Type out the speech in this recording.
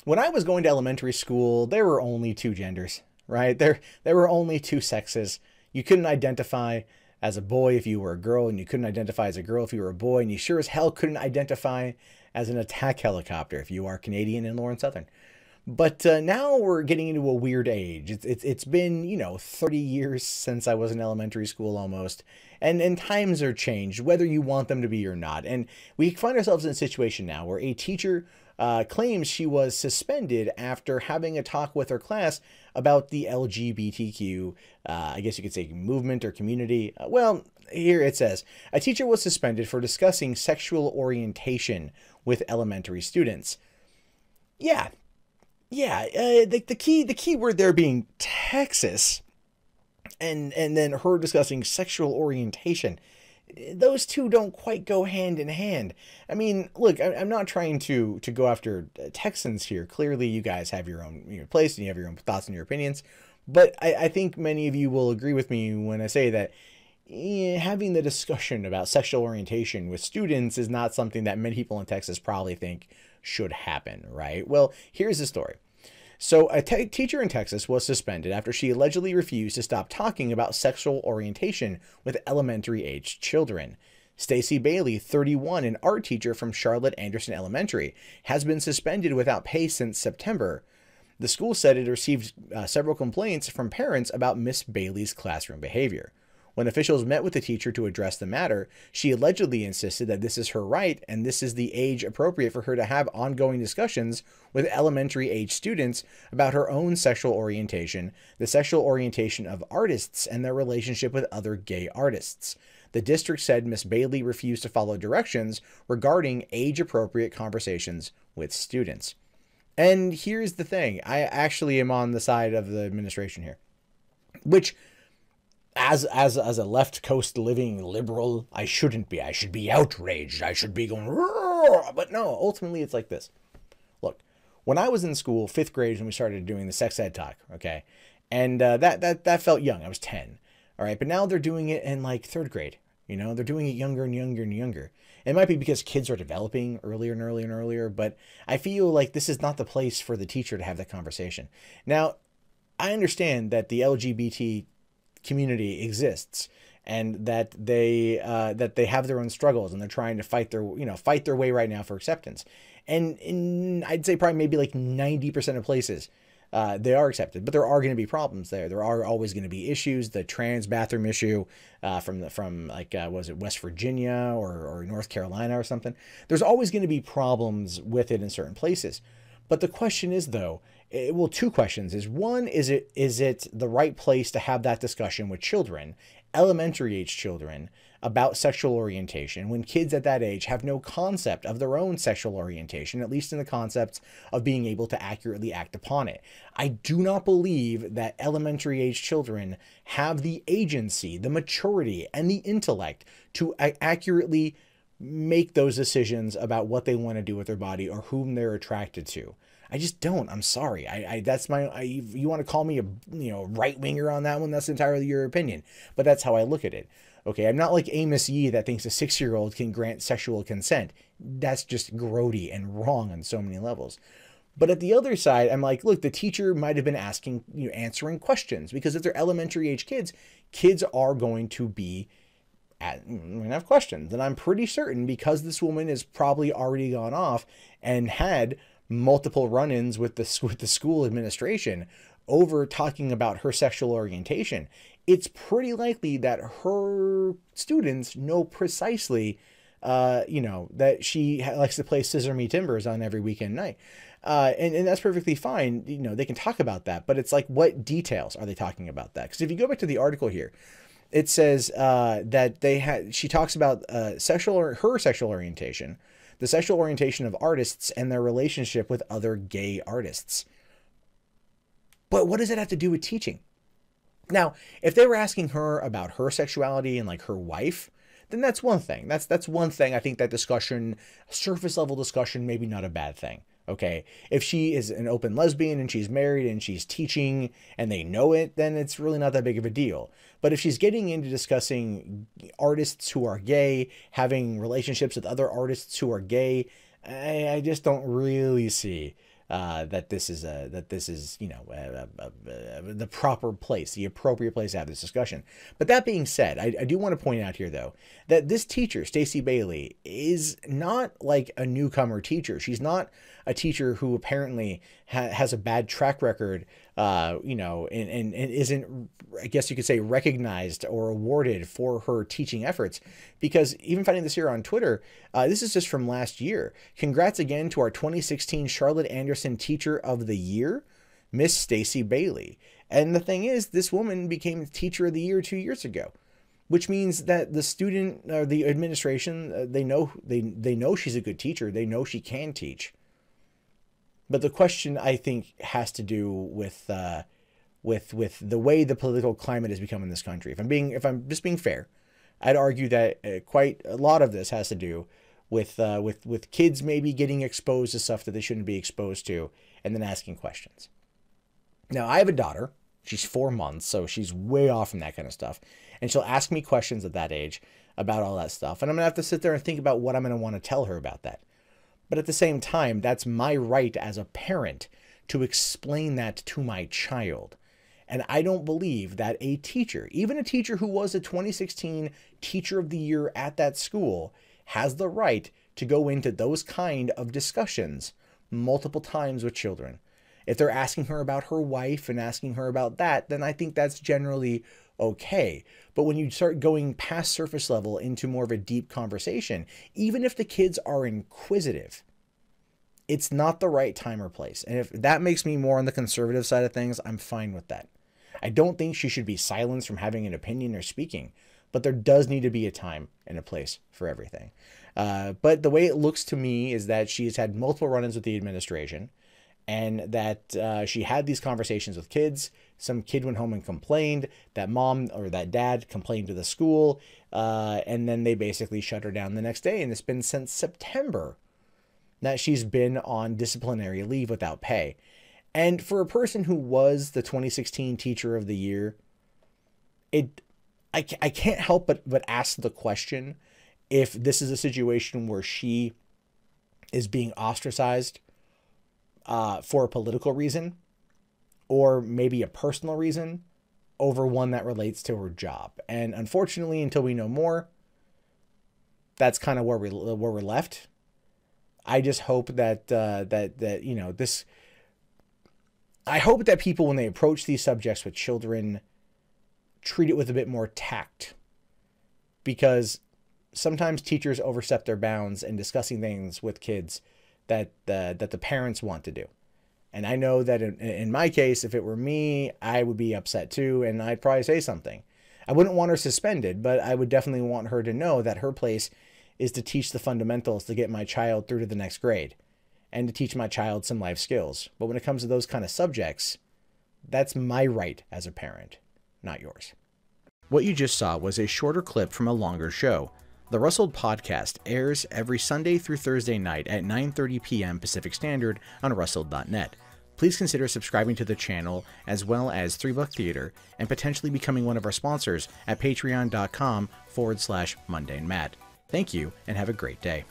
When I was going to elementary school, there were only two genders, right? There were only two sexes. You couldn't identify as a boy if you were a girl, and you couldn't identify as a girl if you were a boy, and you sure as hell couldn't identify as an attack helicopter if you are Canadian and Lawrence Southern. But now we're getting into a weird age. It's been, 30 years since I was in elementary school almost, and times are changed, whether you want them to be or not. And we find ourselves in a situation now where a teacher claims she was suspended after having a talk with her class about the LGBTQ, I guess you could say movement or community. Well, here it says, a teacher was suspended for discussing sexual orientation with elementary students. Yeah, the key word there being Texas, and then her discussing sexual orientation. Those two don't quite go hand in hand. I mean, look, I'm not trying to go after Texans here. Clearly, you guys have your own place and you have your own thoughts and your opinions. But I think many of you will agree with me when I say that having the discussion about sexual orientation with students is not something that many people in Texas probably think should happen, right? Well, here's the story. So a teacher in Texas was suspended after she allegedly refused to stop talking about sexual orientation with elementary-aged children. Stacy Bailey, 31, an art teacher from Charlotte Anderson Elementary, has been suspended without pay since September. The school said it received several complaints from parents about Miss Bailey's classroom behavior. When officials met with the teacher to address the matter, she allegedly insisted that this is her right and this is the age appropriate for her to have ongoing discussions with elementary-age students about her own sexual orientation, the sexual orientation of artists, and their relationship with other gay artists. The district said Miss Bailey refused to follow directions regarding age-appropriate conversations with students. And here's the thing. I actually am on the side of the administration here, which as a left coast living liberal, I shouldn't be. I should be outraged. I should be going, roar! But no, ultimately it's like this. Look, when I was in school, 5th grade, when we started doing the sex ed talk, okay, and that felt young. I was 10, all right, but now they're doing it in like 3rd grade. They're doing it younger and younger and younger. It might be because kids are developing earlier and earlier and earlier, but I feel like this is not the place for the teacher to have that conversation. Now, I understand that the LGBT community exists and that they have their own struggles and they're trying to fight their way right now for acceptance. And I'd say probably maybe like 90% of places they are accepted, but there are going to be problems there. There are always going to be issues. The trans bathroom issue from was it West Virginia or North Carolina or something? There's always going to be problems with it in certain places. But the question is, though, well, two questions is one, is it the right place to have that discussion with children, elementary age children, about sexual orientation when kids at that age have no concept of their own sexual orientation, at least in the concepts of being able to accurately act upon it. I do not believe that elementary age children have the agency, the maturity, and the intellect to accurately make those decisions about what they want to do with their body or whom they're attracted to. I just don't. I'm sorry. You want to call me a right winger on that one? That's entirely your opinion. But that's how I look at it. Okay, I'm not like Amos Yee that thinks a 6-year-old can grant sexual consent. That's just grody and wrong on so many levels. But at the other side, I'm like, look, the teacher might have been answering questions, because if they're elementary age kids are going to be have questions. And I'm pretty certain, because this woman has probably already gone off and had multiple run-ins with the school administration over talking about her sexual orientation, it's pretty likely that her students know precisely, that she likes to play Scissor Me Timbers on every weekend night. And that's perfectly fine. They can talk about that, but it's like, what details are they talking about that? Because if you go back to the article here, it says that she talks about her sexual orientation, the sexual orientation of artists, and their relationship with other gay artists. But what does it have to do with teaching? Now, if they were asking her about her sexuality and like her wife, then that's one thing. That's one thing. I think that discussion, surface level discussion, maybe not a bad thing. Okay, if she is an open lesbian and she's married and she's teaching and they know it, then it's really not that big of a deal. But if she's getting into discussing artists who are gay, having relationships with other artists who are gay, I just don't really see that this is you know, the proper place, the appropriate place to have this discussion. But that being said, I do want to point out here though that this teacher, Stacy Bailey, is not like a newcomer teacher. She's not a teacher who apparently has a bad track record, you know, and isn't, I guess you could say, recognized or awarded for her teaching efforts. Because even finding this here on Twitter, this is just from last year. Congrats again to our 2016 Charlotte Anderson Teacher of the Year, Miss Stacy Bailey. And the thing is, this woman became Teacher of the Year 2 years ago, which means that the student or the administration, they know she's a good teacher. They know she can teach. But the question, I think, has to do with the way the political climate has become in this country. If I'm just being fair, I'd argue that quite a lot of this has to do with kids maybe getting exposed to stuff that they shouldn't be exposed to, and then asking questions. Now, I have a daughter. She's 4 months, so she's way off from that kind of stuff. And she'll ask me questions at that age about all that stuff. And I'm going to have to sit there and think about what I'm going to want to tell her about that. But at the same time, that's my right as a parent to explain that to my child. And I don't believe that a teacher, even a teacher who was a 2016 Teacher of the Year at that school, has the right to go into those kind of discussions multiple times with children. If they're asking her about her wife and asking her about that, then I think that's generally okay. But when you start going past surface level into more of a deep conversation, even if the kids are inquisitive, it's not the right time or place. And if that makes me more on the conservative side of things, I'm fine with that. I don't think she should be silenced from having an opinion or speaking, but there does need to be a time and a place for everything. But the way it looks to me is that she's had multiple run-ins with the administration, and that she had these conversations with kids. Some kid went home and complained. That mom or that dad complained to the school, and then they basically shut her down the next day. And it's been since September that she's been on disciplinary leave without pay. And for a person who was the 2016 Teacher of the Year, I can't help but ask the question if this is a situation where she is being ostracized for a political reason, or maybe a personal reason, over one that relates to her job. And unfortunately, until we know more, that's kind of where we're left. I just hope that you know, this. I hope that people, when they approach these subjects with children, treat it with a bit more tact, because sometimes teachers overstep their bounds in discussing things with kids that the parents want to do. And I know that in my case, if it were me, I would be upset too, and I'd probably say something. I wouldn't want her suspended, but I would definitely want her to know that her place is to teach the fundamentals to get my child through to the next grade and to teach my child some life skills. But when it comes to those kind of subjects, that's my right as a parent, not yours. What you just saw was a shorter clip from a longer show. The Rustled Podcast airs every Sunday through Thursday night at 9:30 p.m. Pacific Standard on rustled.net. Please consider subscribing to the channel, as well as 3 Buck Theater, and potentially becoming one of our sponsors at patreon.com/mundanematt. Thank you, and have a great day.